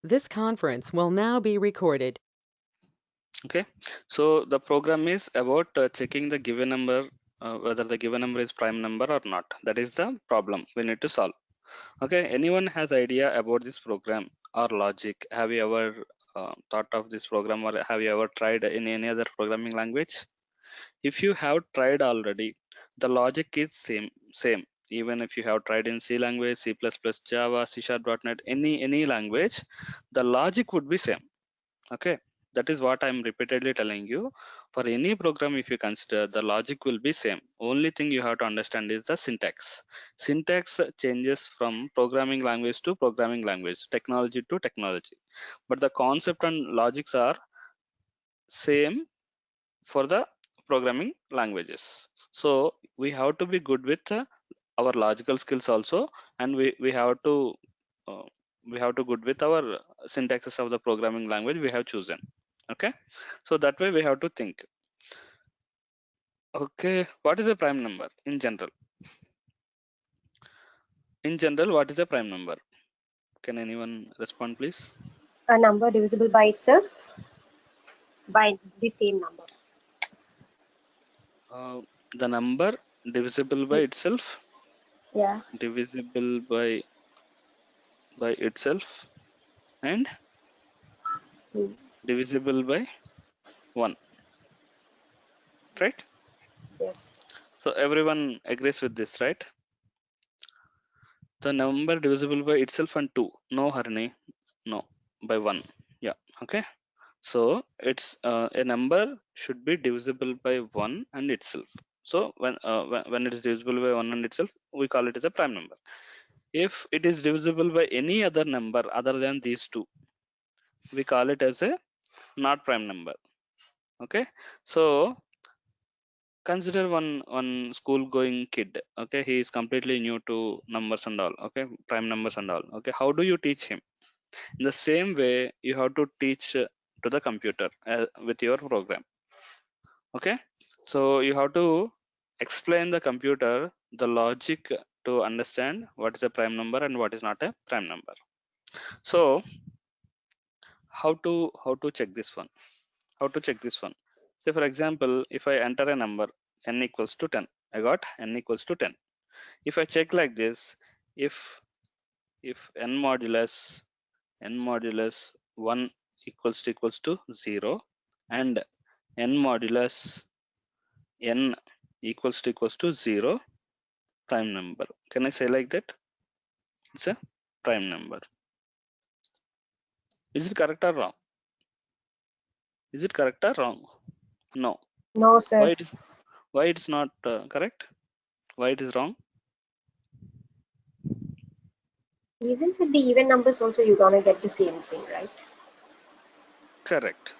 This conference will now be recorded. Okay, so the program is about checking the given number, whether the given number is prime number or not. That is the problem we need to solve. Okay, anyone has idea about this program or logic? Have you ever thought of this program, or have you ever tried in any other programming language? If you have tried already, the logic is same. Even if you have tried in C language, C++, Java, C Sharp.NET, any language, the logic would be same. Okay, that is what I'm repeatedly telling you. For any program, if you consider, the logic will be same. Only thing you have to understand is the syntax. Syntax changes from programming language to programming language, technology to technology, but the concept and logics are same for the programming languages. So we have to be good with our logical skills also, and we uh, have to good with our syntaxes of the programming language we have chosen. Okay, so that way we have to think. Okay, what is a prime number in general? In general, what is a prime number? Can anyone respond, please? A number divisible by itself by the same number. uh, the number divisible by itself, Yeah. divisible by itself, and Hmm. divisible by 1, right? Yes. So everyone agrees with this, right? The number divisible by itself and 2. No, Harni. No, by 1. Yeah, okay. So it's a number should be divisible by 1 and itself. So when it is divisible by 1 and itself, we call it as a prime number. If it is divisible by any other number other than these two, we call it as a not prime number. Okay. So consider one school going kid. Okay, he is completely new to numbers and all. Okay, prime numbers and all. Okay, how do you teach him? In the same way you have to teach to the computer with your program. Okay, so you have to explain the computer the logic to understand what is a prime number and what is not a prime number. So how to check this one? How to check this one? Say for example, if I enter a number n equals to 10, I got n equals to 10. If I check like this, if n modulus 1 equals to 0 and n modulus n equals to 0, prime number. Can I say like that? It's a prime number. Is it correct or wrong? Is it correct or wrong? No. No, sir. Why it's not correct? Why it is wrong? Even with the even numbers also you're gonna get the same thing, right? Correct.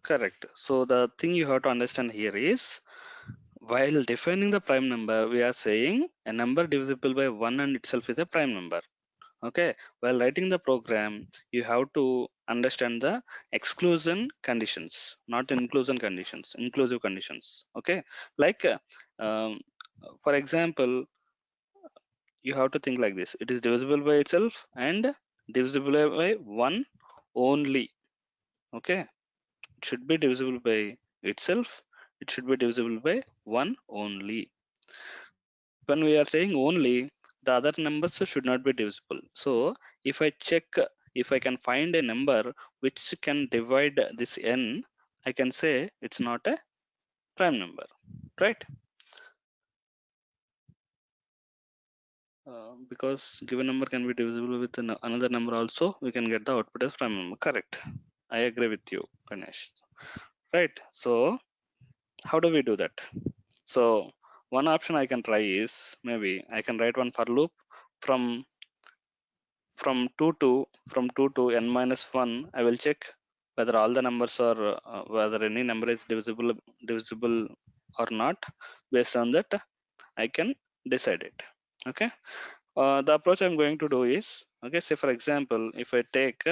Correct. So the thing you have to understand here is, while defining the prime number, we are saying a number divisible by 1 and itself is a prime number. Okay. While writing the program, you have to understand the exclusion conditions, not inclusion conditions, inclusive conditions. Okay. Like, um, for example, you have to think like this: it is divisible by itself and divisible by 1 only. Okay. It should be divisible by itself. It should be divisible by 1 only. When we are saying only, the other numbers should not be divisible. So if I check, if I can find a number which can divide this n, I can say it's not a prime number, right? Because given number can be divisible with another number also, we can get the output as prime number. Correct. I agree with you, Ganesh. Right. So how do we do that? So one option I can try is, maybe I can write one for loop from from 2 to n minus 1. I will check whether all the numbers are whether any number is divisible or not. Based on that, I can decide it. Okay. The approach I'm going to do is, okay, say for example, if I take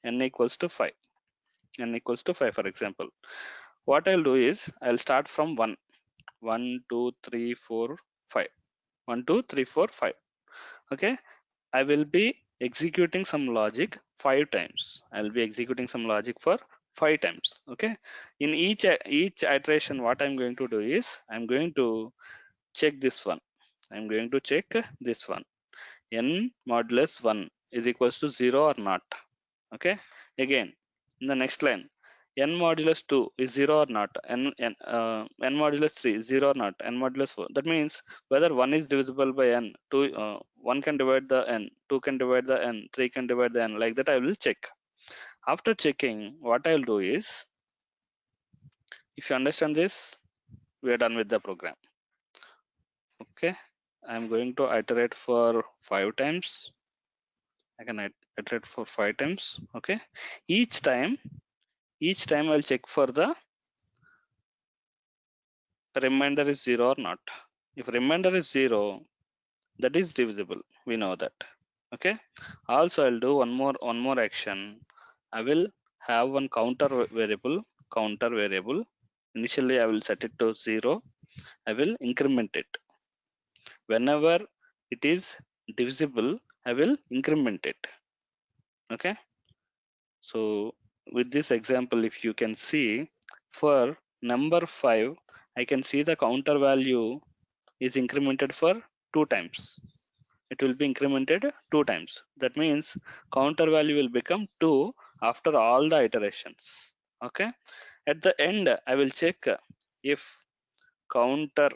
n equals to 5, n equals to 5 for example, what I'll do is I'll start from 1, 1 2 3 4 5, 1 2 3 4 5. Okay, I will be executing some logic 5 times. I'll be executing some logic for 5 times. Okay. In each iteration, what I'm going to do is I'm going to check this one. I'm going to check this one. N modulus 1 is equals to 0 or not. Okay. Again, in the next line, n modulus 2 is 0 or not. N modulus 3 is 0 or not. N modulus 4. That means whether 1 is divisible by n, 1 can divide the n, 2 can divide the n, 3 can divide the n. Like that, I will check. After checking, what I will do is, if you understand this, we are done with the program. Okay. I'm going to iterate for 5 times. I can iterate for 5 times. Okay. Each time I'll check for the remainder is 0 or not. If remainder is 0, that is divisible. We know that. Okay. Also, I'll do one more action. I will have one counter variable. Initially, I will set it to 0. I will increment it. Whenever it is divisible, I will increment it. Okay. So with this example, if you can see, for number 5, I can see the counter value is incremented for 2 times. It will be incremented 2 times. That means counter value will become 2 after all the iterations. Okay. At the end, I will check if counter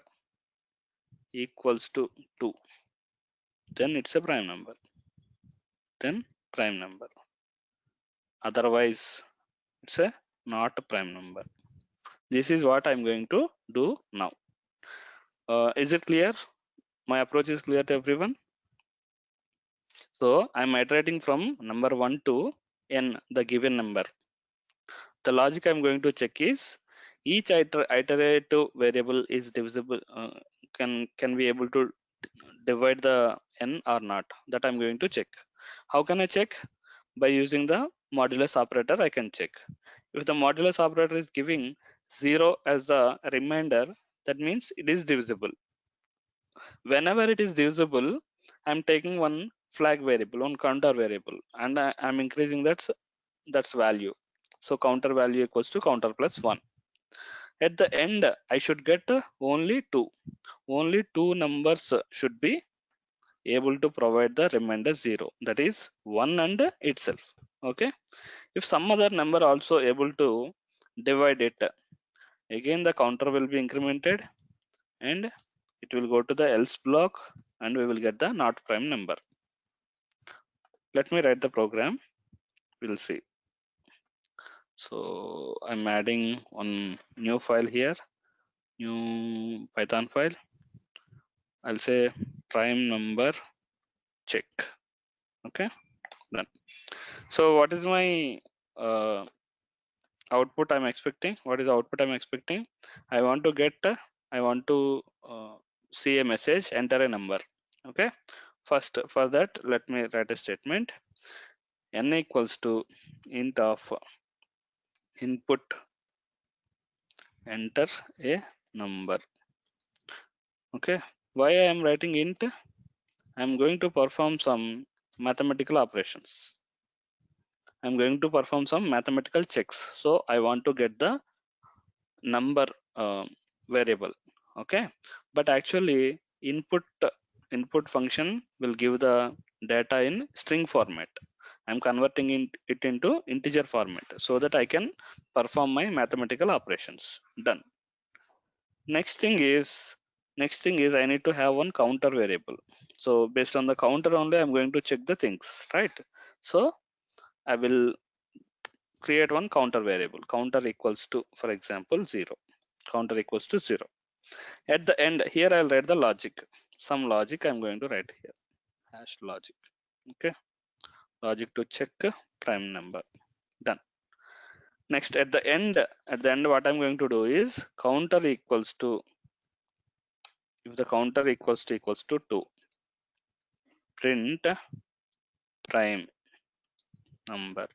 equals to 2, then it's a prime number. Otherwise, it's a not a prime number. This is what I'm going to do now. Is it clear? My approach is clear to everyone. So I'm iterating from number 1 to n, the given number. The logic I'm going to check is each iterative variable is divisible, can be able to divide the n or not. That I'm going to check. How can I check? By using the modulus operator, I can check. If the modulus operator is giving 0 as the remainder, that means it is divisible. Whenever it is divisible, I'm taking one flag variable, one counter variable, and I'm increasing that's value. So counter value equals to counter plus 1. At the end, I should get only 2. Only 2 numbers should be able to provide the remainder 0. That is 1 and itself. Okay. If some other number also able to divide it, again the counter will be incremented and it will go to the else block and we will get the not prime number. Let me write the program. We'll see. So I'm adding one new file here, new Python file. I'll say prime number check. Okay, done. So what is my output I'm expecting? What is the output I'm expecting? I want to see a message, enter a number. Okay. First, for that, let me write a statement. N equals to int of input, enter a number. Okay. Why I am writing int? I'm going to perform some mathematical operations. I'm going to perform some mathematical checks. So I want to get the number variable. Okay. But actually input function will give the data in string format. I'm converting it into integer format so that I can perform my mathematical operations. Done. Next thing is I need to have one counter variable. So based on the counter only, I'm going to check the things, right? So I will create one counter variable. Counter equals to, for example, 0. Counter equals to 0. At the end, here I'll write the logic. Some logic I'm going to write here. Hash logic. Okay. Logic to check prime number. Done. Next, at the end, what I'm going to do is counter equals to, if the counter equals to 2, print prime number.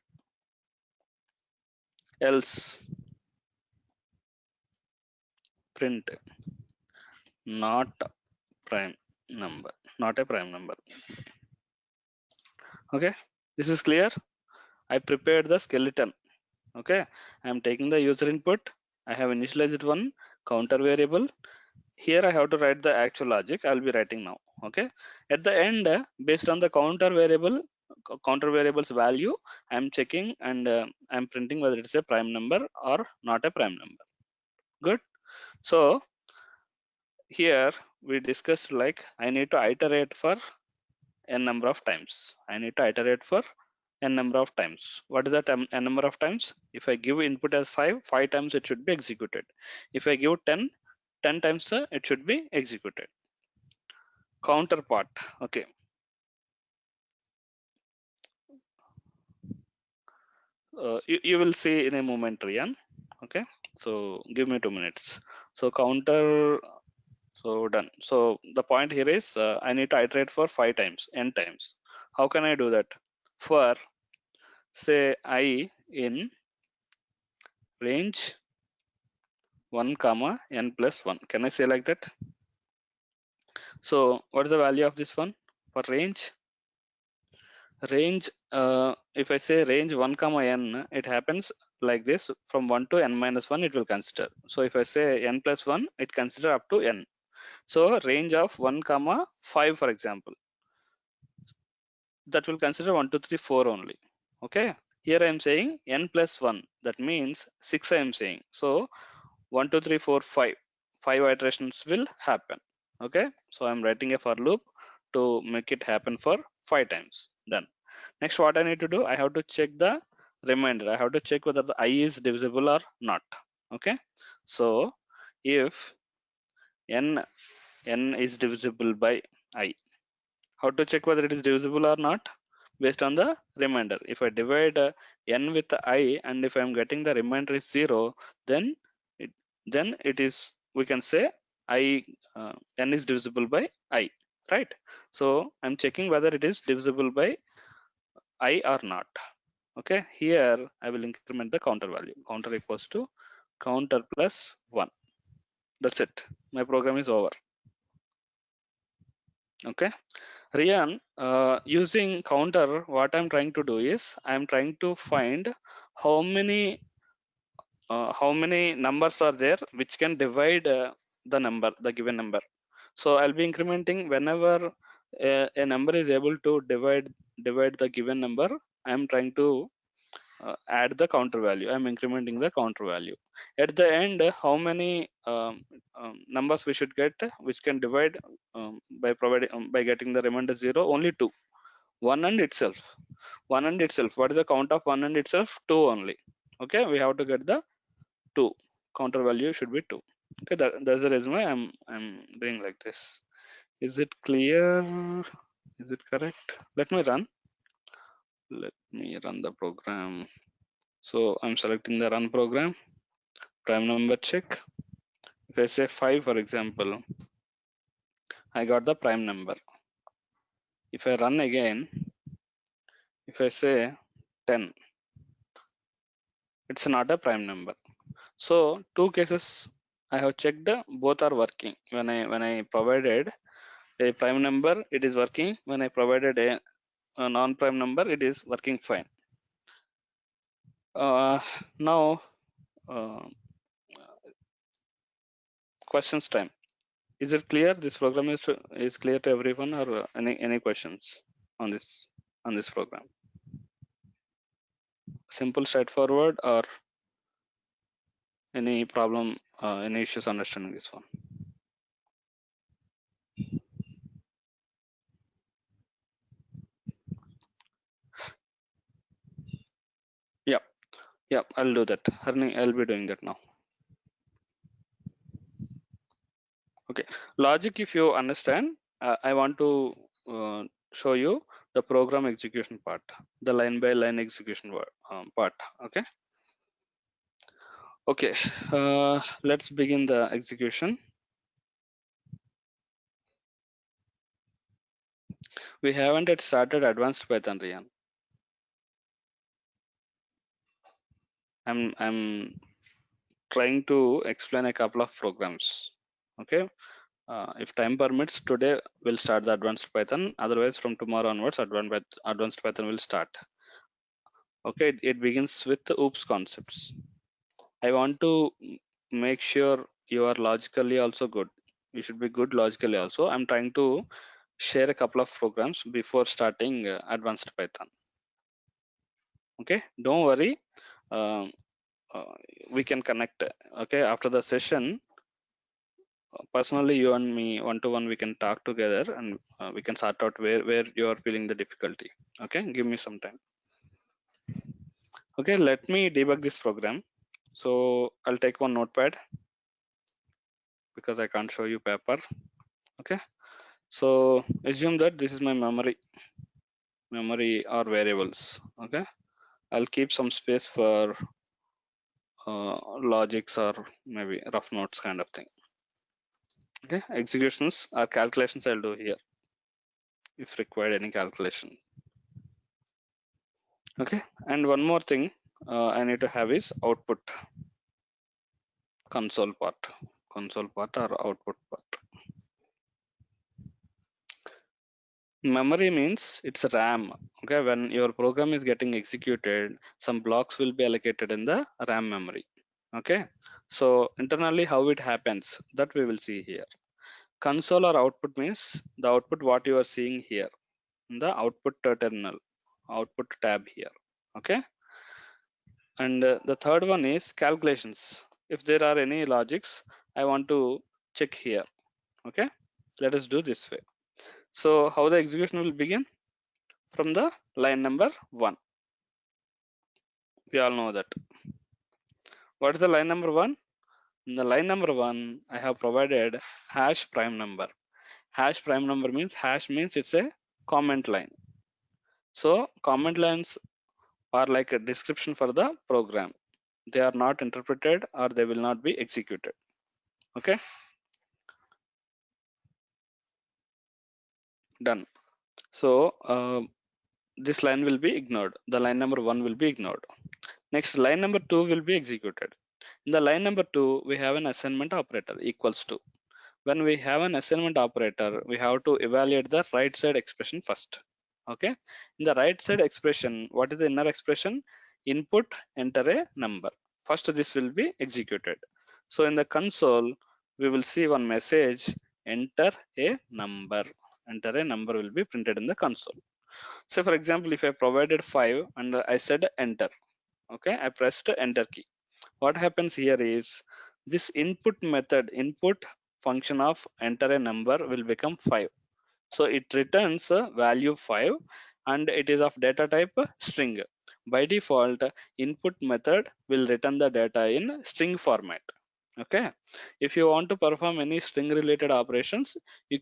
Else print not prime number, not a prime number. Okay, this is clear. I prepared the skeleton. Okay, I'm taking the user input. I have initialized one counter variable. Here I have to write the actual logic. I'll be writing now. Okay, at the end, based on the counter variable's value, I'm checking and I'm printing whether it's a prime number or not a prime number. Good. So here we discussed like I need to iterate for n number of times. I need to iterate for n number of times. What is that n number of times? If I give input as 5 times it should be executed. If I give 10 times it should be executed. Counterpart. Okay. You will see in a moment, Rian. Okay. So give me 2 minutes. So counter. So done. So the point here is I need to iterate for 5 times, n times. How can I do that? For say I in range 1 comma n plus 1. Can I say like that? So what is the value of this one for range? Range, if I say range 1 comma n, it happens like this. From 1 to n minus 1 it will consider. So if I say n plus 1, it consider up to n. So range of 1 comma 5, for example, that will consider 1 2 3 4 only. Okay, here I am saying n plus 1, that means 6 I am saying. So 1 2 3 4 5 iterations will happen. Okay, so I'm writing a for loop to make it happen for 5 times. Done. Next, what I need to do, I have to check the remainder. I have to check whether the I is divisible or not. Okay, so if n is divisible by I, how to check whether it is divisible or not? Based on the remainder. If I divide n with I and if I'm getting the remainder is 0, then it is, we can say I n is divisible by I, right? So I'm checking whether it is divisible by I or not. Okay, here I will increment the counter value. Counter equals to counter plus 1. That's it. My program is over. Okay, Rian, using counter, what I'm trying to do is I'm trying to find how many numbers are there which can divide the given number. So I'll be incrementing whenever a number is able to divide the given number. I'm trying to add the counter value. I'm incrementing the counter value. At the end, how many numbers we should get which can divide by getting the remainder 0? Only 2. 1 and itself. 1 and itself. What is the count of 1 and itself? 2 only. Okay, we have to get the 2. Counter value should be 2. Okay, that's the reason why I'm doing like this. Is it clear? Is it correct? Let me run the program. So I'm selecting the run program, prime number check. If I say 5, for example, I got the prime number. If I run again, if I say 10, it's not a prime number. So 2 cases I have checked, both are working. When I provided a prime number, it is working. When I provided a non-prime number, it is working fine. Now questions time. Is it clear? This program is clear to everyone, or any questions on this program? Simple, straightforward, or any problem, any issues understanding this one? Yeah, I'll do that. Harni, I'll be doing that now. Okay, logic, if you understand, I want to show you the program execution part, the line by line execution part. Okay, let's begin the execution. We haven't yet started advanced Python, Rian. I'm trying to explain a couple of programs. Okay, if time permits, today we'll start the advanced Python. Otherwise, from tomorrow onwards, advanced Python will start. Okay, it begins with the oops concepts. I want to make sure you are logically also good. You should be good logically also. I'm trying to share a couple of programs before starting advanced Python. Okay, don't worry. Um, uh, we can connect. Okay, after the session, personally, you and me one to one, we can talk together and we can sort out where you are feeling the difficulty. Okay, give me some time. Okay, let me debug this program. So I'll take one notepad because I can't show you paper. Okay, so assume that this is my memory or variables. Okay, I'll keep some space for logics or maybe rough notes kind of thing. Okay, executions or calculations I'll do here if required any calculation. Okay, and one more thing I need to have is output console part or output part. Memory means it's RAM. Okay, when your program is getting executed, some blocks will be allocated in the RAM memory. Okay, so internally how it happens, that we will see here. Console or output means the output what you are seeing here in the output terminal, output tab here. Okay, and the third one is calculations. If there are any logics, I want to check here. Okay, let us do this way. So how the execution will begin? From the line number 1. We all know that. What is the line number 1? In the line number 1, I have provided hash prime number. Hash prime number means it's a comment line. So comment lines are like a description for the program. They are not interpreted or they will not be executed. Okay, done. So this line will be ignored. The line number 1 will be ignored. Next, line number 2 will be executed. In the line number 2, we have an assignment operator equals to. When we have an assignment operator, we have to evaluate the right side expression first. Okay, in the right side expression, what is the inner expression? Input, enter a number. First, this will be executed. So in the console, we will see one message, enter a number. Enter a number will be printed in the console. So for example, if I provided 5 and I said enter, okay, I pressed enter key. What happens here is this input method, input function of enter a number will become 5. So it returns value 5 and it is of data type string. By default, input method will return the data in string format. Okay, if you want to perform any string related operations, you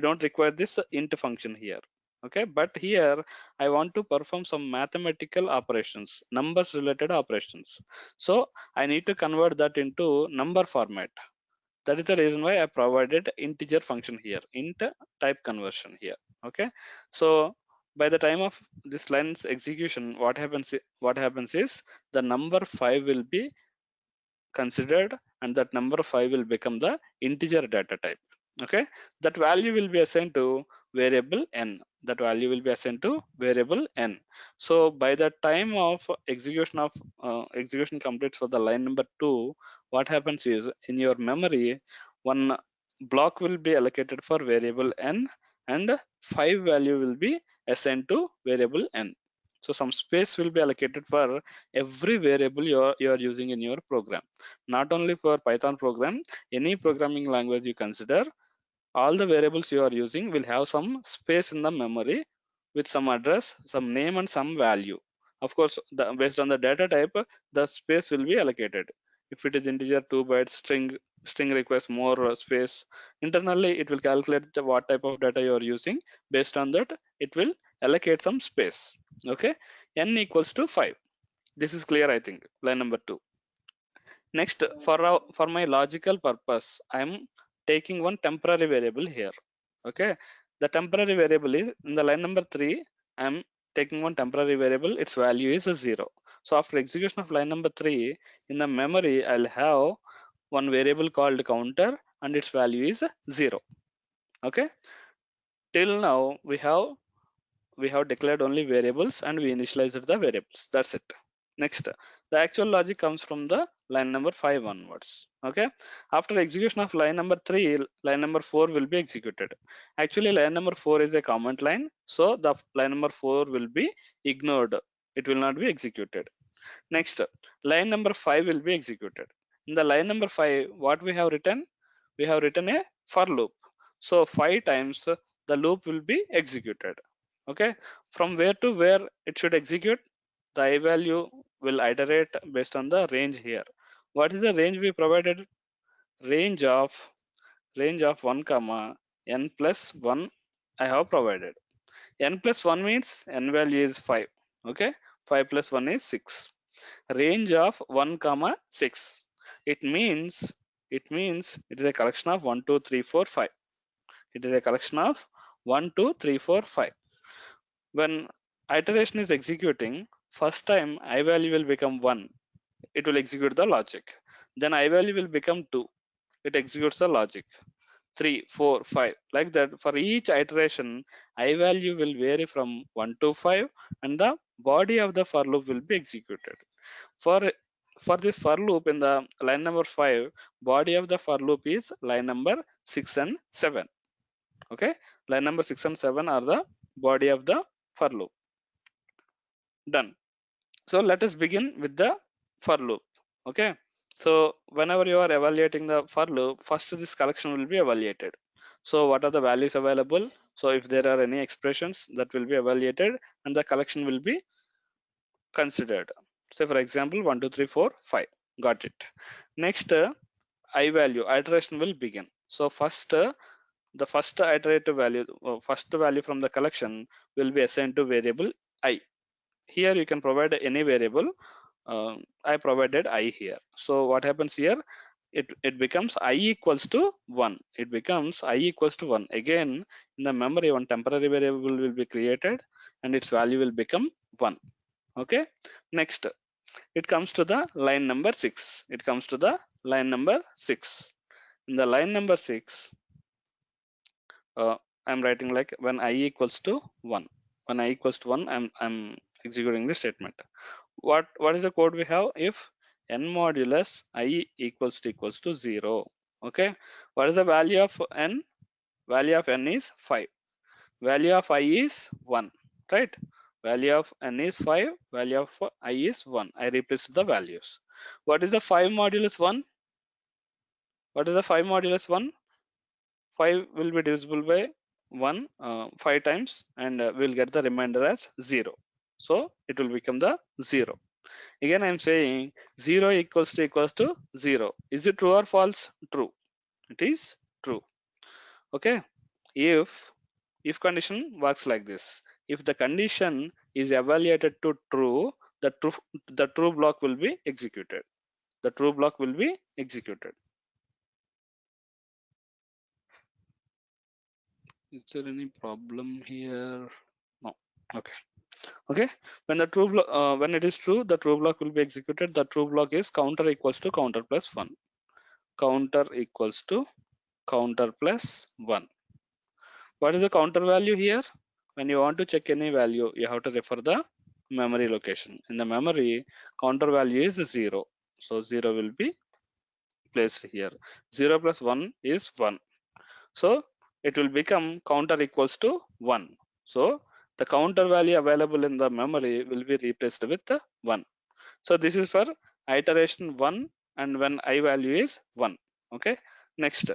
don't require this int function here. Okay, but here I want to perform some mathematical operations, numbers related operations. So I need to convert that into number format. That is the reason why I provided integer function here, int type conversion here. Okay, so by the time of this line's execution, what happens is the number 5 will be considered and that number 5 will become the integer data type. Okay, that value will be assigned to variable n. That value will be assigned to variable n. So by the time of execution completes for the line number 2, what happens is in your memory one block will be allocated for variable n and 5 value will be assigned to variable n. So some space will be allocated for every variable you are using in your program. Not only for Python program, any programming language you consider, all the variables you are using will have some space in the memory with some address, some name and some value. Of course, based on the data type, the space will be allocated. If it is integer 2 bytes, string requires more space. Internally it will calculate what type of data you are using. Based on that, it will allocate some space. Okay, n equals to 5. This is clear, I think, line number 2. Next, for my logical purpose, I am taking one temporary variable here. Okay, the temporary variable is in the line number 3. I am taking one temporary variable. Its value is 0. So after execution of line number 3, in the memory I'll have one variable called counter and its value is 0. Okay, till now we have we have declared only variables and we initialized the variables. That's it. Next, the actual logic comes from the line number 5 onwards. Okay. After execution of line number 3, line number 4 will be executed. Actually, line number 4 is a comment line, so the line number 4 will be ignored. It will not be executed. Next, line number 5 will be executed. In the line number 5, what we have written? We have written a for loop. So 5 times the loop will be executed. Okay. From where to where it should execute? The I value will iterate based on the range here. What is the range we provided? Range of 1 comma n plus 1 I have provided. N plus 1 means n value is 5. Okay. 5 plus 1 is 6. Range of 1 comma 6. It means it is a collection of 1 2 3 4 5. It is a collection of 1 2 3 4 5. When iteration is executing, first time I value will become 1. It will execute the logic. Then I value will become 2. It executes the logic. 3 4 5, like that. For each iteration, I value will vary from 1 to 5 and the body of the for loop will be executed. For this for loop in the line number 5, body of the for loop is line number 6 and 7. Okay, line number 6 and 7 are the body of the for loop. Done. So let us begin with the for loop. Okay, so whenever you are evaluating the for loop, first this collection will be evaluated. So what are the values available? So if there are any expressions, that will be evaluated and the collection will be considered. Say for example 1 2 3 4 5. Got it. Next, I value iteration will begin. So first, the first iterative value, first value from the collection will be assigned to variable I. Here you can provide any variable. I provided I here. So what happens here? It becomes I equals to 1. It becomes I equals to 1. Again, in the memory, one temporary variable will be created and its value will become 1. Okay. Next, it comes to the line number 6. It comes to the line number 6. In the line number 6, I'm writing like when I equals to 1. When I equals to 1, I'm executing the statement. What is the code we have? If n modulus I equals to 0. Okay. What is the value of n? Value of n is 5. Value of I is 1. Right? Value of n is 5. Value of I is 1. I replace the values. What is the 5 modulus 1? What is the 5 modulus 1? 5 will be divisible by 1 5 times and we'll get the remainder as 0. So it will become the 0. Again, I'm saying 0 equals to 0. Is it true or false? True. It is true. Okay. If condition works like this, if the condition is evaluated to true, the true block will be executed. The true block will be executed. Is there any problem here? No. Okay. When the true block, when it is true, the true block will be executed. The true block is counter equals to counter plus 1. Counter equals to counter plus 1. What is the counter value here? When you want to check any value, you have to refer the memory location. In the memory, counter value is 0. So 0 will be placed here. 0 plus 1 is 1. So it will become counter equals to 1. So the counter value available in the memory will be replaced with 1. So this is for iteration 1 and when I value is 1. Okay. Next,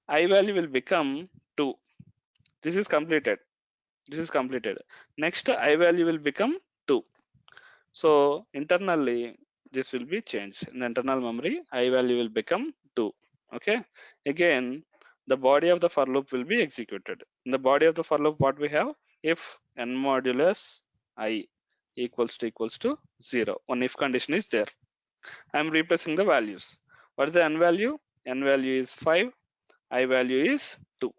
I value will become 2. This is completed. This is completed. Next, I value will become 2. So internally, this will be changed. In the internal memory, I value will become 2. Okay. Again, the body of the for loop will be executed. In the body of the for loop, what we have? If n modulus I equals to 0. One if condition is there. I'm replacing the values. What is the n value? N value is 5. I value is 2.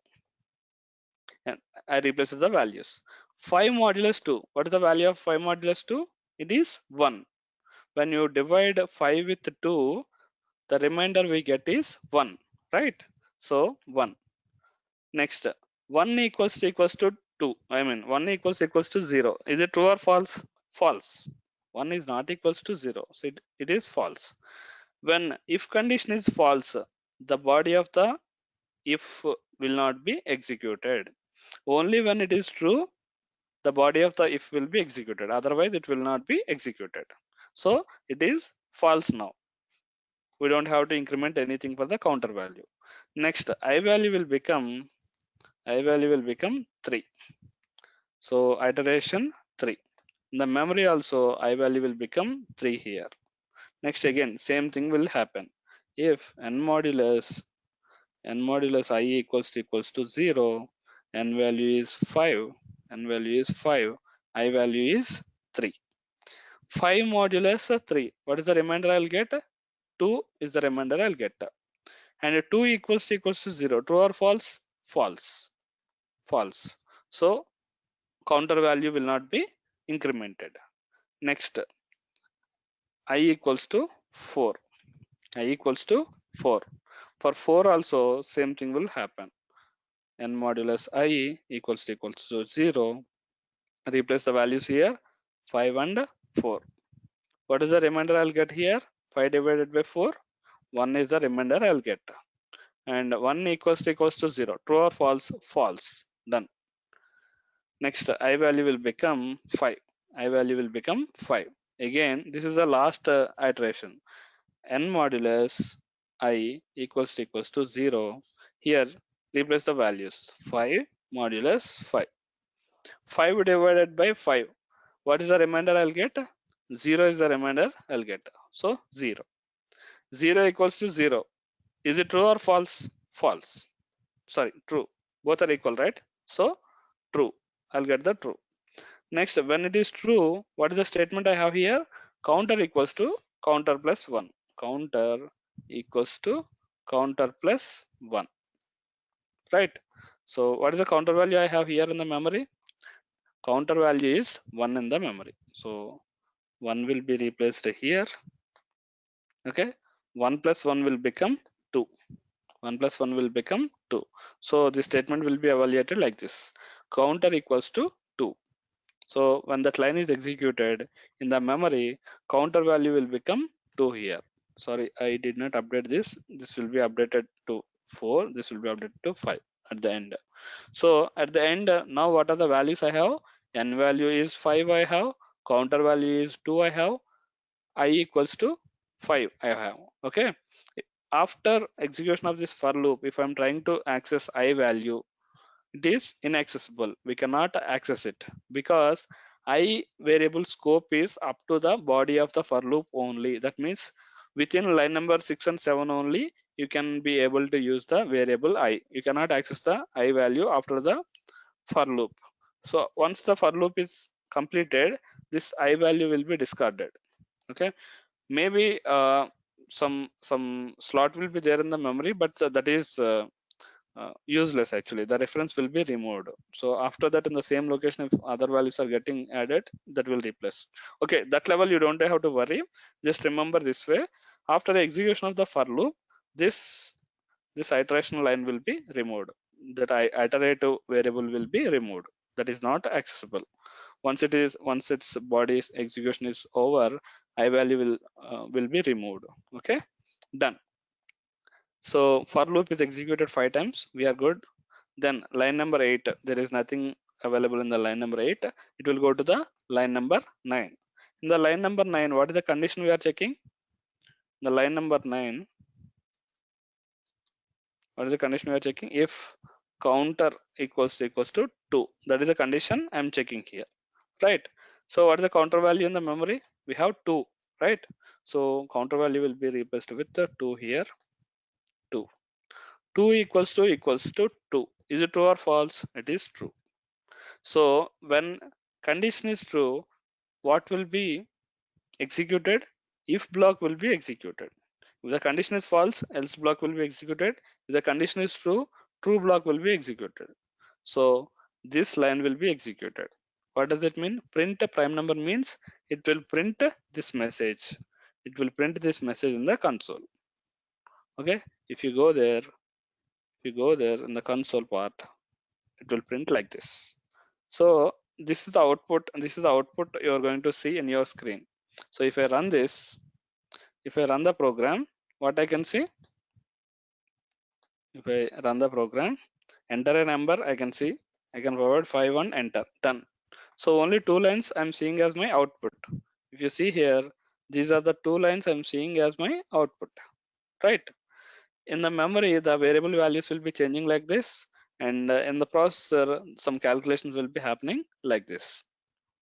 And I replace the values. 5 modulus 2. What is the value of 5 modulus 2? It is 1. When you divide 5 with 2, the remainder we get is 1. Right? So 1. Next, 1 equals to 2. I mean 1 equals to 0. Is it true or false? False. 1 is not equals to 0. So it is false. When if condition is false, the body of the if will not be executed. Only when it is true, the body of the if will be executed. Otherwise, it will not be executed. So it is false now. We don't have to increment anything for the counter value. Next, I value will become 3. So iteration 3. In the memory also, I value will become 3 here. Next, again, same thing will happen. If n modulus I equals to 0, n value is 5, I value is 3. 5 modulus 3. What is the remainder I'll get? 2 is the remainder I'll get. And 2 equals to 0. True or false? False. False. So counter value will not be incremented. Next, I equals to 4. I equals to 4. For 4 also same thing will happen. N modulus I equals to 0. Replace the values here, 5 and 4. What is the remainder I'll get here? 5 divided by 4. 1 is the remainder I'll get. And 1 equals to 0. True or false? False. Done. Next, I value will become 5. I value will become 5. Again, this is the last iteration. N modulus I equals to 0. Here, replace the values. 5 modulus 5. 5 divided by 5. What is the remainder I'll get? 0 is the remainder I'll get. So 0. 0 equals to 0. Is it true or false? False. Sorry, true. Both are equal, right? So true. I'll get the true. Next, when it is true, what is the statement I have here? Counter equals to counter plus 1. Counter equals to counter plus 1. Right? So what is the counter value I have here in the memory? Counter value is 1 in the memory. So 1 will be replaced here. Okay. 1 plus 1 will become 2. 1 plus 1 will become 2. So this statement will be evaluated like this. Counter equals to 2. So when that line is executed in the memory, counter value will become 2 here. Sorry, I did not update this. This will be updated to 4. This will be updated to 5 at the end. So at the end, now what are the values I have? N value is 5 I have. Counter value is 2 I have. I equals to 5 I have. Okay. After execution of this for loop, if I'm trying to access I value, it is inaccessible. We cannot access it because I variable scope is up to the body of the for loop only. That means within line number 6 and 7 only you can be able to use the variable I. You cannot access the I value after the for loop. So once the for loop is completed, this I value will be discarded. Okay. Maybe some slot will be there in the memory, but that is useless actually. The reference will be removed. So after that, in the same location, if other values are getting added, that will replace. Okay, that level you don't have to worry. Just remember this way. After the execution of the for loop, this iteration line will be removed. That iterative variable will be removed. That is not accessible. Once its body's execution is over, I value will be removed. Okay, done. So for loop is executed 5 times. We are good. Then line number 8, there is nothing available in the line number 8. It will go to the line number 9. In the line number 9, what is the condition we are checking? The line number 9, what is the condition we are checking? If counter equals to 2, that is the condition I'm checking here, right? So what is the counter value in the memory? We have 2, right? So counter value will be replaced with the 2 here. 2. 2 equals to 2. Is it true or false? It is true. So when condition is true, what will be executed? If block will be executed. If the condition is false, else block will be executed. If the condition is true, true block will be executed. So this line will be executed. What does it mean? Print a prime number means it will print this message. It will print this message in the console. Okay, if you go there in the console part, it will print like this. So this is the output, and this is the output you're going to see in your screen. So if I run this, if I run the program, what I can see, if I run the program, enter a number, I can see, I can forward 5 1, enter, done. So only 2 lines I'm seeing as my output. If you see here, these are the 2 lines I'm seeing as my output, right? In the memory, the variable values will be changing like this, and in the processor, some calculations will be happening like this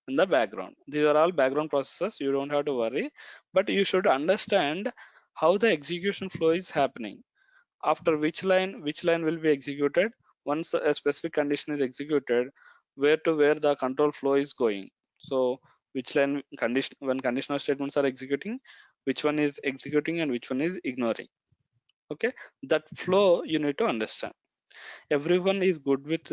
in the background. These are all background processes. You don't have to worry, but you should understand how the execution flow is happening. After which line will be executed. Once a specific condition is executed, where to where the control flow is going. So which line condition, when conditional statements are executing, which one is executing and which one is ignoring. Okay, that flow you need to understand. Everyone is good with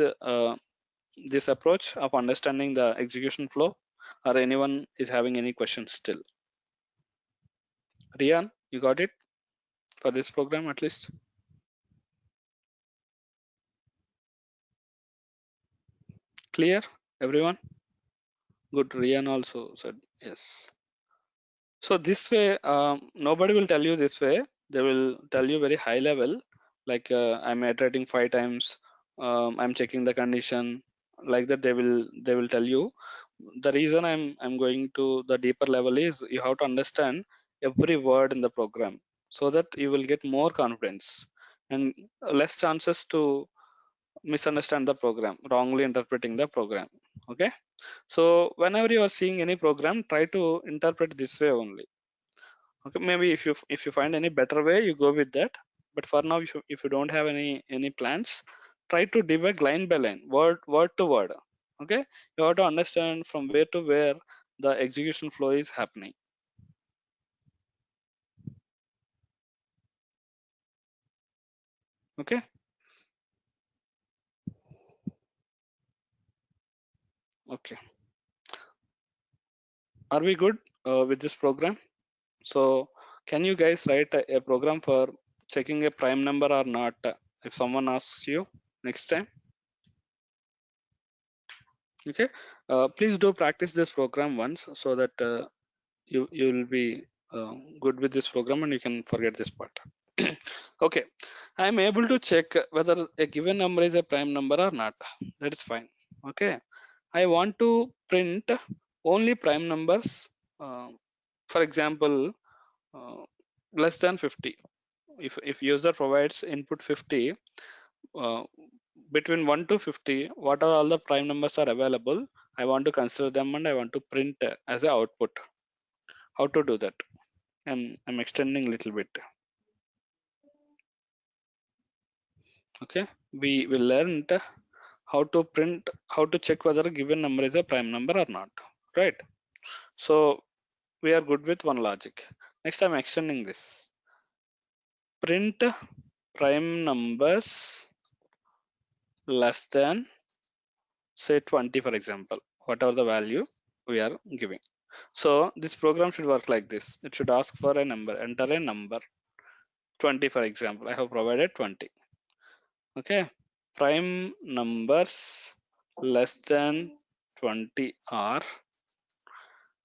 this approach of understanding the execution flow, or anyone is having any questions still? Rian, you got it for this program at least? Clear, everyone? Good. Rian also said yes. So this way, nobody will tell you this way. They will tell you very high level, like I'm iterating 5 times, I'm checking the condition, like that. They will tell you. The reason I'm going to the deeper level is you have to understand every word in the program, so that you will get more confidence and less chances to misunderstand the program, wrongly interpreting the program. Okay, so whenever you are seeing any program, try to interpret this way only. Okay, maybe if you find any better way, you go with that. But for now, if you don't have any plans, try to debug line by line, word to word. Okay, you have to understand from where to where the execution flow is happening. Okay. Okay, are we good with this program? So can you guys write a program for checking a prime number or not, if someone asks you next time? Okay, please do practice this program once, so that you will be good with this program and you can forget this part. Okay, I'm able to check whether a given number is a prime number or not. That is fine. Okay, I want to print only prime numbers. uh, for example, uh, less than 50. If user provides input 50, uh, between 1 to 50, what are all the prime numbers are available, I want to consider them and I want to print as a output. How to do that? I'm extending a little bit. Okay, we learned how to print, how to check whether a given number is a prime number or not, right? So we are good with one logic. Next, I'm extending this. Print prime numbers less than, say, 20, for example, whatever the value we are giving. So this program should work like this. It should ask for a number, enter a number, 20, for example. I have provided 20. Okay, prime numbers less than 20 are,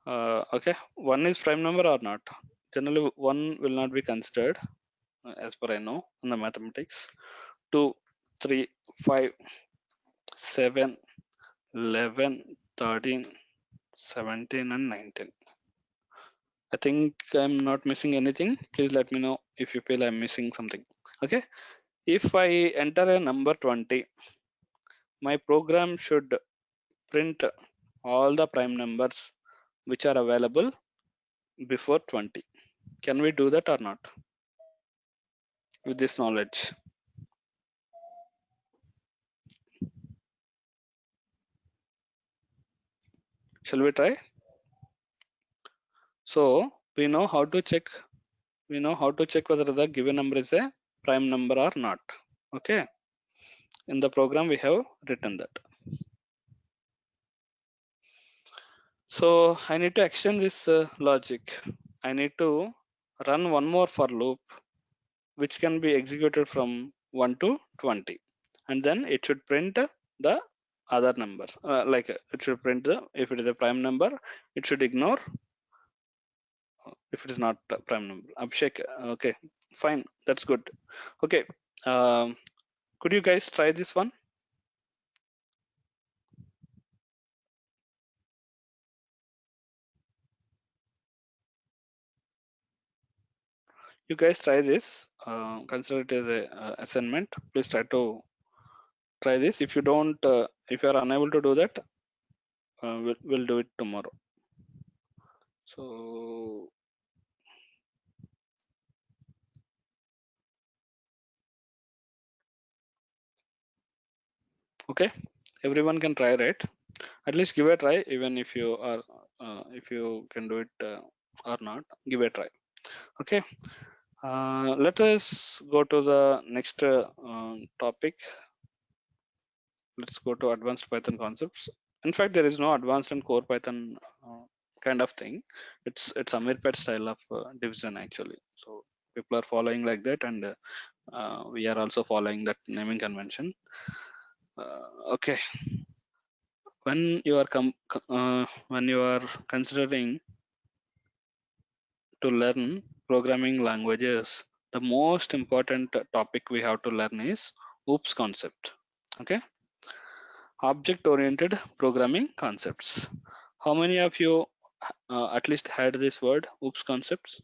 okay, one is prime number or not? Generally, one will not be considered, as per I know in the mathematics. 2, 3, 5, 7, 11, 13, 17, and 19. I think I'm not missing anything. Please let me know if you feel I'm missing something. Okay, if I enter a number 20, my program should print all the prime numbers which are available before 20. Can we do that or not with this knowledge? Shall we try? So we know how to check. We know how to check whether the given number is a prime number or not. Okay. In the program we have written that. So I need to extend this logic. I need to run one more for loop, which can be executed from 1 to 20, and then it should print the other number, like it should print the, if it is a prime number, it should ignore if it is not a prime number. Abhishek, okay, fine, that's good. Okay, could you guys try this one? You guys try this. Consider it as a assignment. Please try this. If you don't, if you are unable to do that, we'll do it tomorrow. So okay, everyone can try, right? At least give a try, even if you are if you can do it or not, give a try. Okay, let us go to the next topic. Let's go to advanced Python concepts. In fact, there is no advanced and core Python kind of thing. It's Amirpet style of division actually. So people are following like that, and we are also following that naming convention. Okay, when you are when you are considering to learn programming languages, the most important topic we have to learn is OOPS concept. Okay, object oriented programming concepts. How many of you at least had this word OOPS concepts?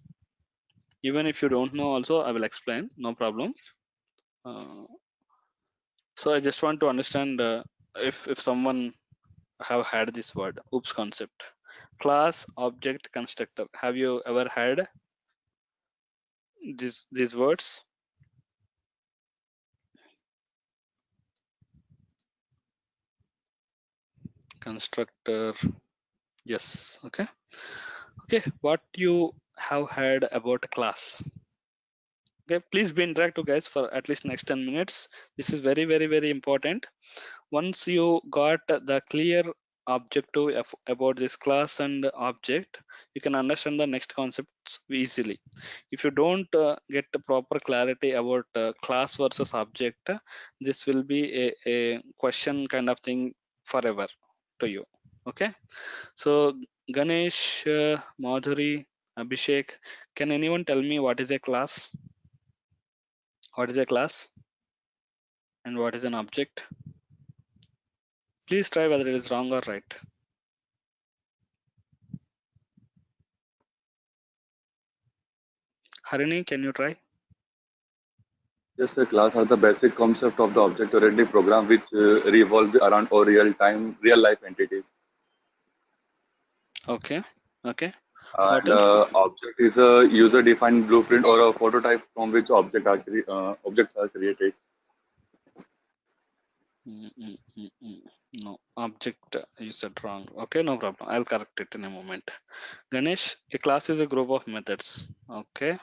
Even if you don't know also, I will explain, no problem. So I just want to understand if someone have had this word OOPS concept. Class, object, constructor. Have you ever had these words? Constructor, yes. Okay, what you have heard about class? Okay, please be interactive guys for at least next 10 minutes. This is very important. Once you got the clear objective about this class and object, you can understand the next concepts easily. If you don't get the proper clarity about class versus object, this will be a question kind of thing forever to you. Okay, so Ganesh, Madhuri, Abhishek, can anyone tell me what is a class? What is a class and what is an object? Please try whether it is wrong or right. Harini, can you try? Yes, the class are the basic concept of the object-oriented program which revolve around our real-life entities. Okay. What And else? object is a user-defined blueprint or a prototype from which objects are created. Mm, mm, mm, mm. No, object you said wrong. Okay, no problem. I'll correct it in a moment. Ganesh, a class is a group of methods. Okay.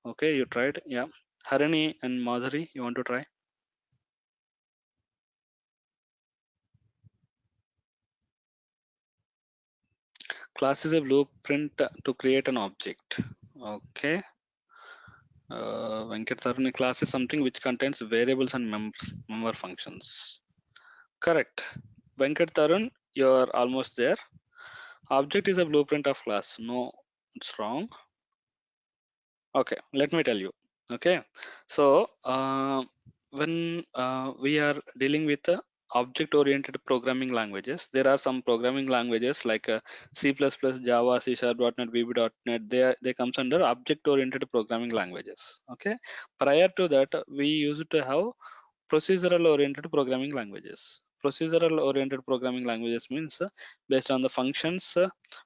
Okay, you tried. Yeah. Harini and Madhuri, you want to try? Class is a blueprint to create an object. Okay. Venkat Taruni, class is something which contains variables and member functions. Correct. Venkat Tarun, you're almost there. Object is a blueprint of class. No, it's wrong. Okay, let me tell you. Okay, so when we are dealing with object-oriented programming languages, there are some programming languages like C++, Java, C#, .NET, VB.NET. They comes under object-oriented programming languages. Okay, prior to that, we used to have procedural-oriented programming languages. Procedural-oriented programming languages means based on the functions,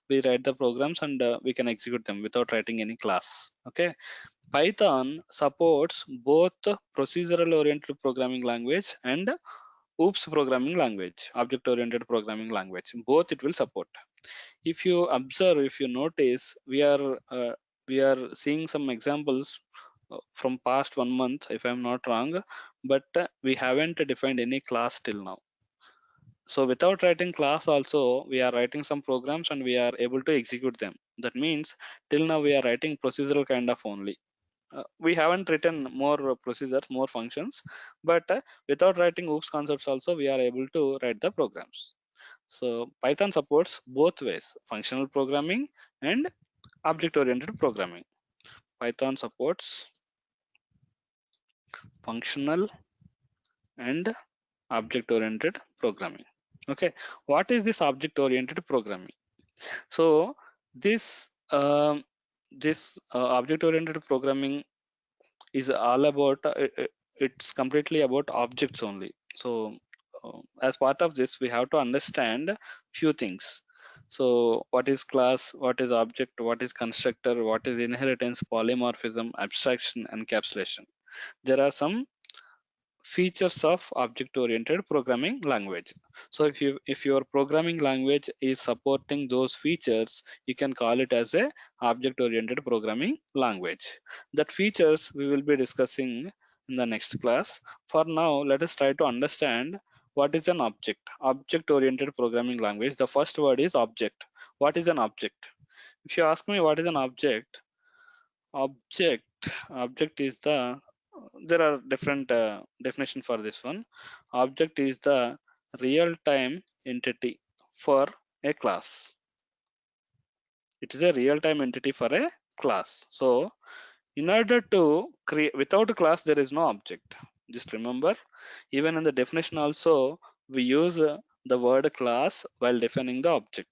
we write the programs and we can execute them without writing any class. Okay, Python supports both procedural oriented programming language and OOPS programming language, object oriented programming language. Both it will support. If you observe, if you notice, we are seeing some examples from past 1 month, if I'm not wrong, but we haven't defined any class till now. So without writing class also, we are writing some programs and we are able to execute them. That means till now we are writing procedural kind of only. we haven't written more procedures, more functions, but without writing OOPS concepts also we are able to write the programs. So Python supports both ways, functional programming and object-oriented programming. Python supports functional and object-oriented programming. Okay, what is this object-oriented programming? So this object-oriented programming is all about it's completely about objects only. So as part of this we have to understand few things. So what is class, what is object, what is constructor, what is inheritance, polymorphism, abstraction, encapsulation. There are some features of object oriented programming language. So if your programming language is supporting those features, you can call it as a object oriented programming language. That features we will be discussing in the next class. For now, let us try to understand what is an object oriented programming language. The first word is object. What is an object? If you ask me what is an object, object is the, there are different definition for this one. Object is the real-time entity for a class. It is a real-time entity for a class. So in order to create, without a class there is no object. Just remember, even in the definition also we use the word class while defining the object.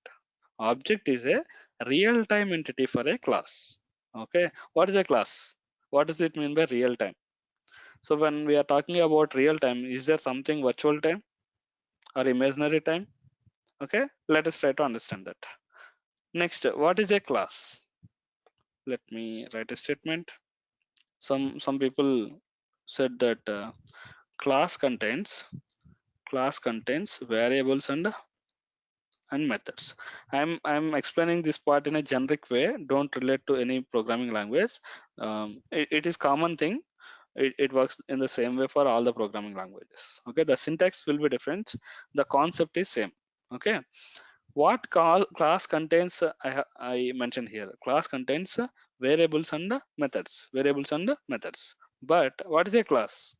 Object is a real-time entity for a class. Okay, what is a class? What does it mean by real time? So when we are talking about real time, is there something virtual time or imaginary time? Okay, let us try to understand that. Next, what is a class? Let me write a statement. Some people said that class contains variables and methods. I'm explaining this part in a generic way. Don't relate to any programming language. It is common thing. It works in the same way for all the programming languages. Okay, the syntax will be different, the concept is same. Okay, what class contains, I mentioned here, class contains variables and methods. But what is a class?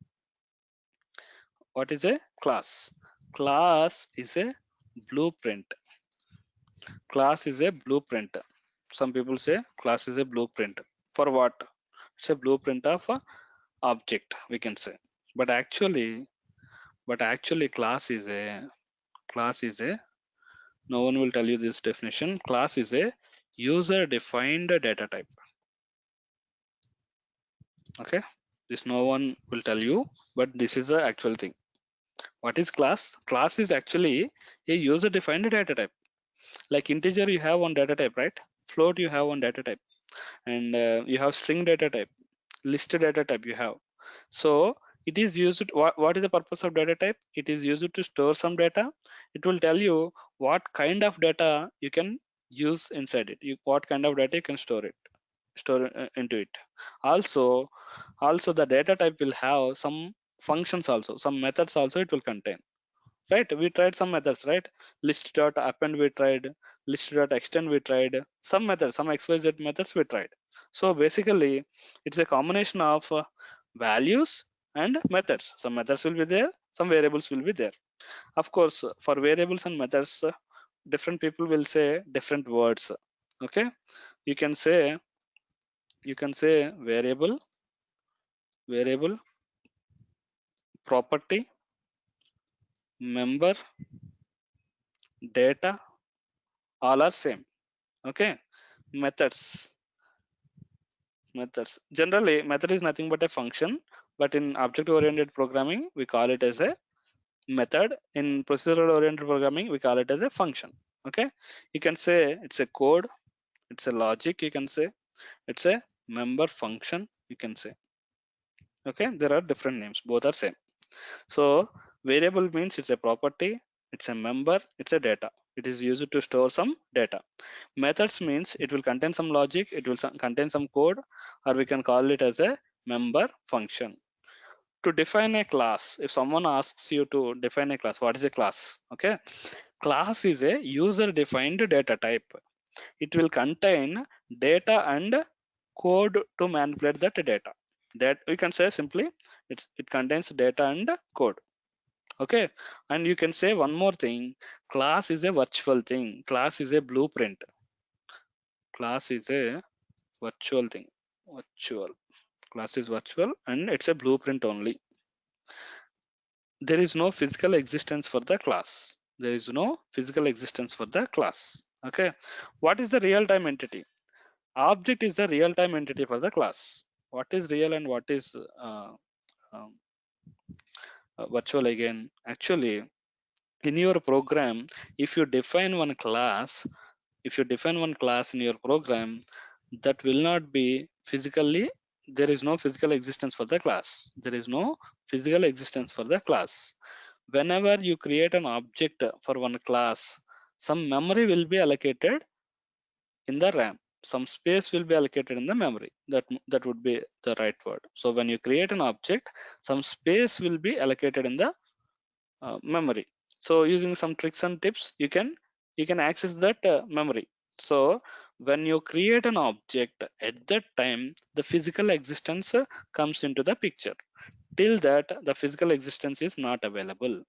What is a class? Class is a blueprint. Class is a blueprint. Some people say class is a blueprint for what? It's a blueprint of a object, we can say. But actually class is a, no one will tell you this definition. Class is a user defined data type. Okay, this no one will tell you, but this is the actual thing. What is class? Class is actually a user defined data type. Like integer you have one data type, right? Float you have one data type, and you have string data type, list data type you have. So it is used, what is the purpose of data type? It is used to store some data. It will tell you what kind of data you can use inside it, what kind of data you can store into it. Also the data type will have some functions also, some methods also it will contain, right? We tried some methods, right? List dot append we tried, list dot extend we tried, some methods, some xyz methods we tried. So basically it's a combination of values and methods. Some methods will be there, some variables will be there. Of course, for variables and methods, different people will say different words. Okay, you can say variable, property, member, data, all are same. Okay, methods generally, method is nothing but a function, but in object oriented programming we call it as a method. In procedural oriented programming we call it as a function. Okay, you can say it's a code, it's a logic, you can say it's a member function, you can say. Okay, there are different names, both are same. So variable means it's a property, it's a member, it's a data. It is used to store some data. Methods means it will contain some logic, it will contain some code, or we can call it as a member function. To define a class, if someone asks you to define a class, what is a class? Okay, class is a user defined data type. It will contain data and code to manipulate that data. That we can say simply it contains data and code. Okay, and you can say one more thing, class is a virtual thing, class is a blueprint, class is a virtual thing, virtual, class is virtual and it's a blueprint only. There is no physical existence for the class, there is no physical existence for the class. Okay, what is the real-time entity? Object is the real-time entity for the class. What is real and what is um, virtual again? Actually, in your program, if you define one class, in your program, that will not be physically, there is no physical existence for the class. There is no physical existence for the class. Whenever you create an object for one class, some memory will be allocated in the RAM. Some space will be allocated in the memory. That would be the right word. So when you create an object, some space will be allocated in the memory. So using some tricks and tips, you can access that memory. So when you create an object, at that time the physical existence comes into the picture. Till that, the physical existence is not available.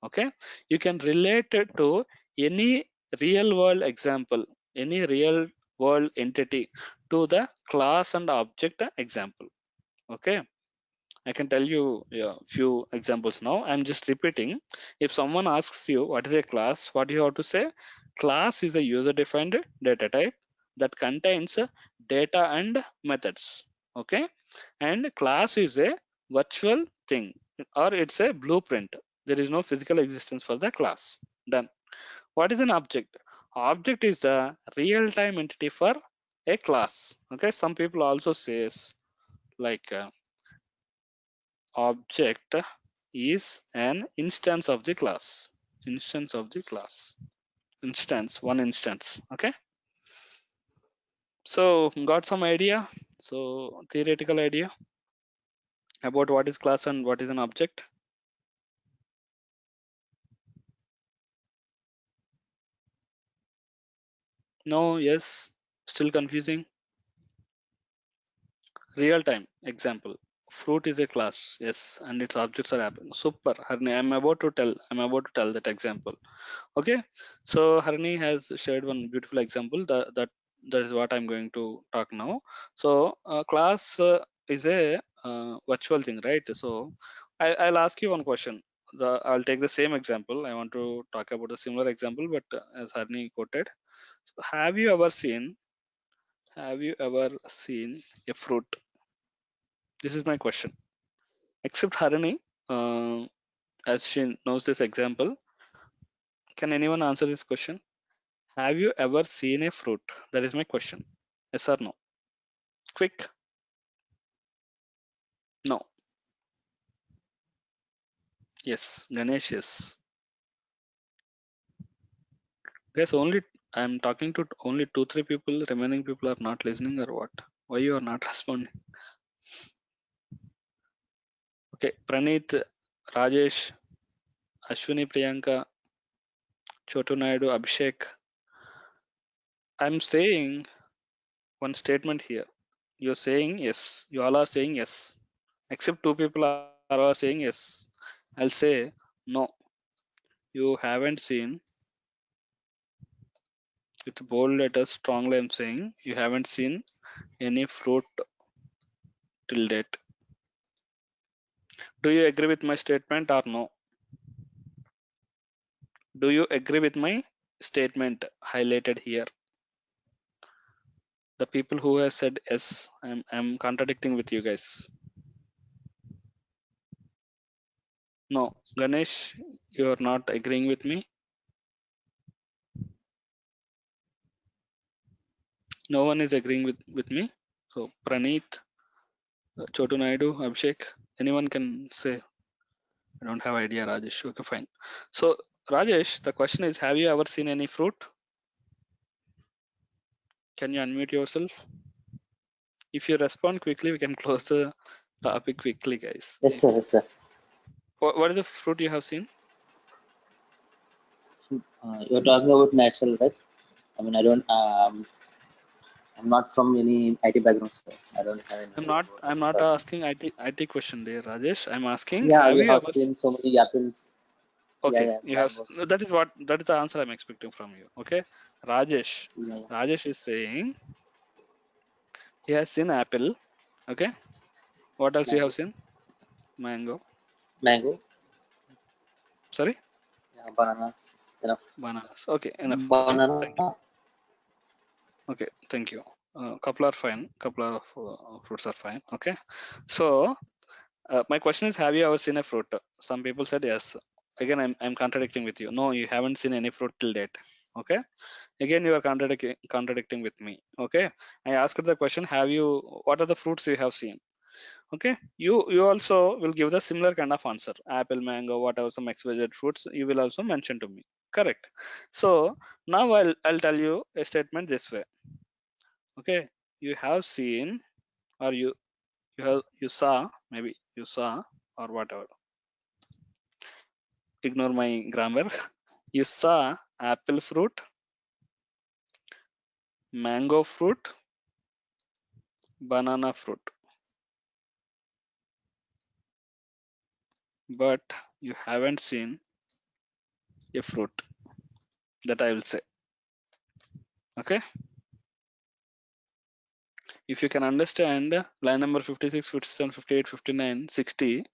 Okay, you can relate it to any real world example, any real world entity to the class and object example. Okay, I can tell you a few examples now. I'm just repeating. If someone asks you what is a class, what you have to say? Class is a user-defined data type that contains data and methods. Okay, and class is a virtual thing, or it's a blueprint. There is no physical existence for the class. Done. What is an object? Object is the real-time entity for a class. Okay, some people also says like object is an instance of the class. Instance of the class. Instance, one instance. Okay, so got some idea, so theoretical idea about what is class and what is an object. No, yes, still confusing. Real time example, fruit is a class, yes, and its objects are happening. Super, Harni, I'm about to tell that example. Okay, so Harni has shared one beautiful example that is what I'm going to talk now. So class is a virtual thing, right? So I'll ask you one question. I'll take the same example. I want to talk about a similar example, but as Harni quoted. So have you ever seen a fruit? This is my question. Except Harini, as she knows this example, can anyone answer this question? Have you ever seen a fruit? That is my question. Yes or no? Quick. No. Yes. Ganesh, yes. Guys, only I'm talking to only 2-3 people. Remaining people are not listening or what? Why you are not responding? Okay. Praneeth, Rajesh, Ashwini, Priyanka, Chotu Naidu, Abhishek. I'm saying one statement here. You're saying yes. You all are saying yes. Except 2 people are all saying yes. I'll say no. You haven't seen, with bold letters strongly I'm saying, you haven't seen any fruit till date. Do you agree with my statement or no? Do you agree with my statement highlighted here? The people who have said yes, I'm contradicting with you guys. No, Ganesh, you are not agreeing with me. No one is agreeing with me. So Praneeth, Chotu Naidu, Abhishek, anyone can say. I don't have idea, Rajesh. Okay, fine. So Rajesh, the question is, have you ever seen any fruit? Can you unmute yourself? If you respond quickly, we can close the topic quickly, guys. Yes, sir. Yes, sir. What is the fruit you have seen? You're talking about natural, right? I mean, I don't. I'm not from any IT background, sir. I don't have any idea about I'm not background. asking IT question there, Rajesh. I'm asking, Yeah, have we you have ever seen so many apples. Yeah, okay, yeah, you have mangoes. that is the answer I'm expecting from you. Okay. Rajesh. Yeah, yeah. Rajesh is saying he has seen apple. Okay. What else you have Mango, seen? Mango. mango. Sorry? Yeah, bananas. Enough. Bananas. Okay, enough. Banana. Thank you. Okay, thank you. Couple are fine. Couple of fruits are fine. Okay. So my question is, have you ever seen a fruit? Some people said yes. Again, I'm contradicting with you. No, you haven't seen any fruit till date. Okay. Again, you are contradicting with me. Okay. I asked the question, have you? What are the fruits you have seen? Okay. You also will give the similar kind of answer. Apple, mango, whatever some XYZ fruits you will also mention to me. Correct. So now I'll tell you a statement this way. Okay. You have seen, or you saw, maybe you saw, or whatever. Ignore my grammar. You saw apple fruit, mango fruit, banana fruit, but you haven't seen a fruit. That I will say. Okay. If you can understand line number 56, 57, 58, 59, 60,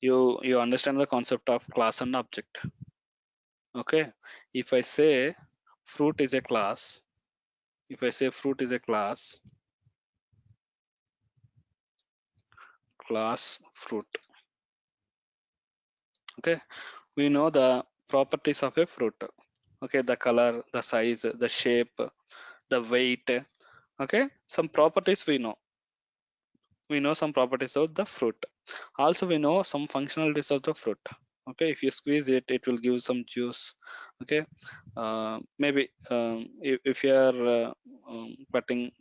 you understand the concept of class and object. Okay. If I say fruit is a class, if I say fruit is a class fruit. Okay. We know the properties of a fruit. Okay. The color, the size, the shape, the weight. Okay. Some properties we know some properties of the fruit. Also we know some functionalities of the fruit. Okay, if you squeeze it, it will give some juice. Okay, maybe if you are cutting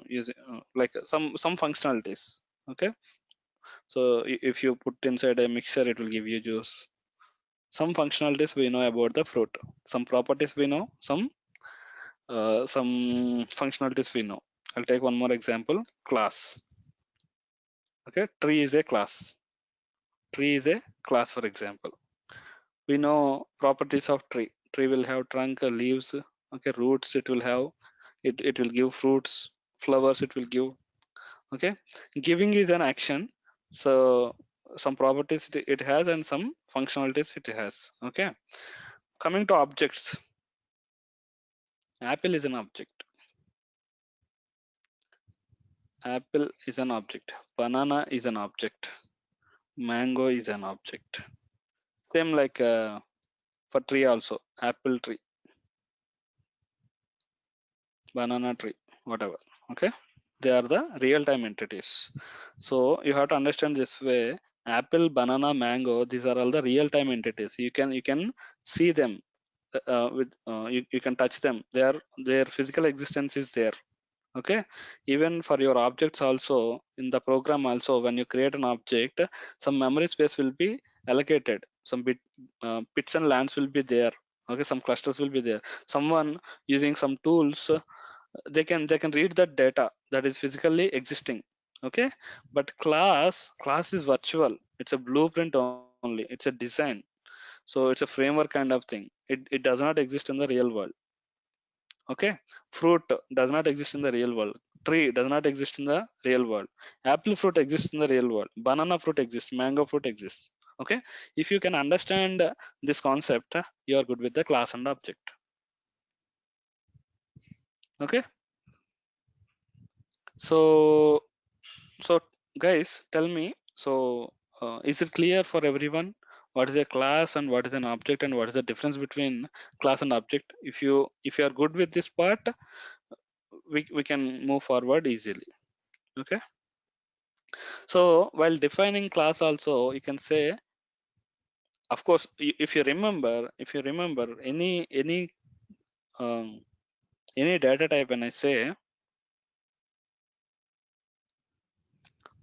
using like some functionalities. Okay, so if you put inside a mixture, it will give you juice. Some functionalities we know about the fruit. Some properties we know. Some functionalities we know. I'll take one more example. Class. Okay, tree is a class. Tree is a class, for example. We know properties of tree. Tree will have trunk, leaves, okay, roots. It will give fruits, flowers. It will give. Okay, giving is an action. So some properties it has and some functionalities it has. Okay, coming to objects. Apple is an object. Apple is an object. Banana is an object. Mango is an object. Same like for tree also. Apple tree, banana tree, whatever. Okay, they are the real-time entities. So you have to understand this way. Apple, banana, mango, these are all the real-time entities. You can see them you can touch them. Their physical existence is there. Okay, even for your objects also, in the program also, when you create an object, some memory space will be allocated, some bits and lands will be there. Okay, some clusters will be there. Someone using some tools, they can read that data that is physically existing. Okay, but class is virtual. It's a blueprint only. It's a design. So it's a framework kind of thing. It does not exist in the real world. Okay, fruit does not exist in the real world. Tree does not exist in the real world. Apple fruit exists in the real world. Banana fruit exists. Mango fruit exists. Okay, if you can understand this concept, you are good with the class and object. Okay, so guys, tell me, so is it clear for everyone what is a class and what is an object and what is the difference between class and object? If you are good with this part, we can move forward easily. Okay, so while defining class also, you can say, of course, if you remember um, any data type, when I say,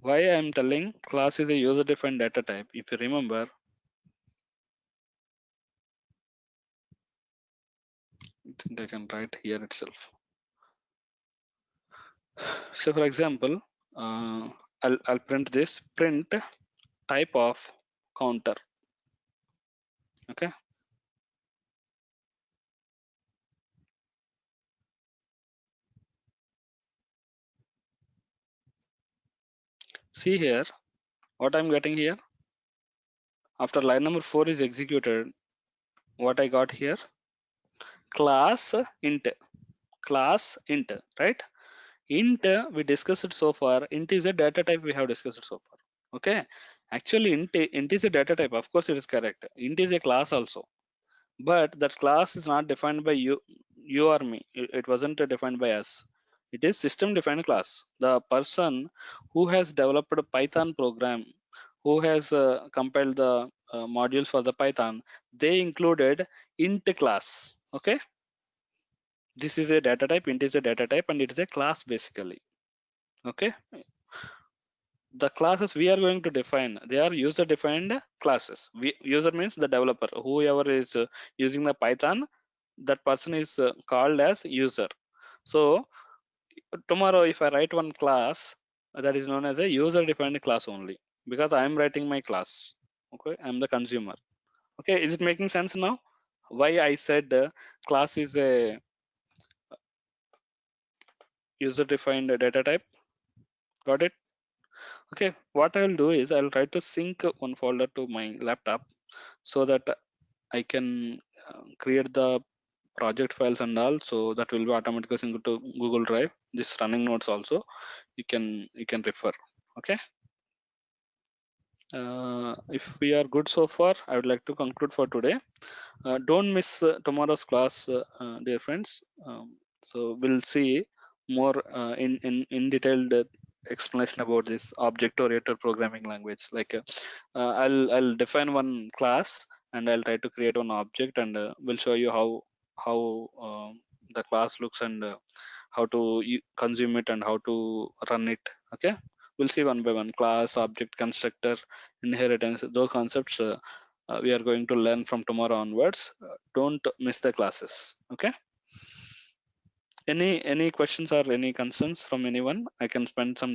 why I am telling class is a user defined data type, if you remember, I think I can write here itself. So for example, I'll print this, print type of counter. Okay. See here, what I'm getting here. After line number 4 is executed, what I got here? Class int, right? Int we discussed so far. Int is a data type we have discussed so far. Okay. Actually, int is a data type. Of course, it is correct. Int is a class also, but that class is not defined by you or me. It wasn't defined by us. It is system defined class. The person who has developed a Python program, who has compiled the modules for the Python, they included int class. Okay. This is a data type, int is a data type, and it is a class basically. Okay. The classes we are going to define, they are user defined classes. User means the developer, whoever is using the Python, that person is called as user. So tomorrow if I write one class, that is known as a user defined class only, because I am writing my class. Okay, I'm the consumer. Okay, is it making sense now? Why I said class is a user defined data type? Got it? Okay, what I will do is I'll try to sync one folder to my laptop so that I can create the project files and all, so that will be automatically synced to Google Drive. This running notes also you can refer. Okay. If we are good so far, I would like to conclude for today. Don't miss tomorrow's class, dear friends. So we'll see more in detailed explanation about this object-oriented programming language. Like I'll define one class and I'll try to create one object, and we'll show you how the class looks, and how to consume it and how to run it. Okay, we'll see one by one: class, object, constructor, inheritance. Those concepts we are going to learn from tomorrow onwards. Don't miss the classes. Okay. Any questions or any concerns from anyone? I can spend some